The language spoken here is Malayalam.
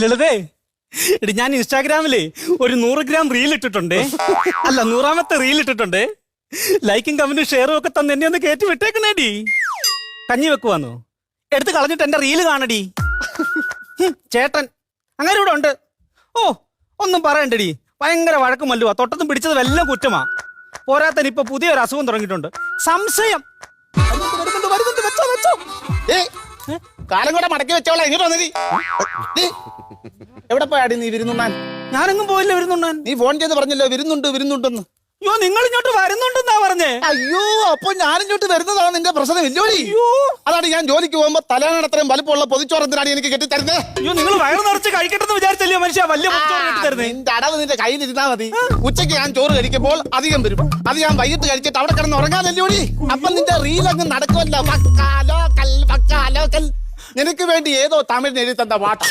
ലളിതേ, എടി ഞാൻ ഇൻസ്റ്റാഗ്രാമില് ഒരു 100 ഗ്രാം റീൽ ഇട്ടിട്ടുണ്ട്. അല്ല, 100ാമത്തെ റീൽ ഇട്ടിട്ടുണ്ട്. ലൈക്കും കമന്റും ഷെയറും ഒക്കെ തന്നെ എന്നെ ഒന്ന് കയറ്റി വിട്ടേക്കണേടി. കഞ്ഞി വെക്കുവാന്നോ? എടുത്ത് കളഞ്ഞിട്ട് എന്റെ റീല് കാണടി. ചേട്ടൻ അങ്ങനെ ഇവിടെ ഉണ്ട്. ഓ, ഒന്നും പറയണ്ടടി, ഭയങ്കര വഴക്കും മല്ലുവാ. തൊട്ടതും പിടിച്ചതും എല്ലാം കുറ്റമാ. പോരാത്തന് ഇപ്പൊ പുതിയൊരു അസുഖം തുടങ്ങിയിട്ടുണ്ട്, സംശയം. കാലം കൂടെ മടക്കി വെച്ചോളാം. ഇങ്ങോട്ട് വന്നേ. എവിടെ പോയാടി നീ വിരുന്നുണ്ണാൻ? ഞാനെങ്ങും പോയില്ല വിരുന്നുണ്ണാൻ. നീ ഫോൺ ചെയ്ത് പറഞ്ഞല്ലോ വിരുന്നുണ്ടെന്ന്. അയ്യോ, നിങ്ങൾ ഇങ്ങോട്ട് വരുന്നുണ്ടെന്നാ പറഞ്ഞേ. അയ്യോ, അപ്പൊ ഞാനിങ്ങോട്ട് വരുന്നതാണ് നിന്റെ പ്രശ്നം. ഇല്ലോടി, അതാണ് ഞാൻ ജോലിക്ക് പോകുമ്പോ തലേണ അത്രയും വലിപ്പമുള്ള പൊതിച്ചോറത്തിനാണ് എനിക്ക് കെട്ടിത്തരുന്നത്. അയ്യോ, നിങ്ങൾ വയറ് നിറച്ച് കഴിക്കട്ടെന്ന് വിചാരിച്ചല്ലോ മനുഷ്യ വലിയ കെട്ടിത്തരുന്നത്. നിന്റെ അടവ് നിന്റെ കയ്യിലിരുന്നാ മതി. ഉച്ചയ്ക്ക് ഞാൻ ചോറ് കഴിക്കുമ്പോൾ അധികം വരും. അത് ഞാൻ വൈകിട്ട് കഴിച്ചിട്ട് അവിടെ കിടന്ന് ഉറങ്ങാനല്ലോടി. അപ്പൊ നിന്റെ റീൽ അങ്ങ് നടക്കുമല്ലോ. നിനക്ക് വേണ്ടി ഏതോ തമിഴിന് എഴുതി തന്ന പാട്ട്.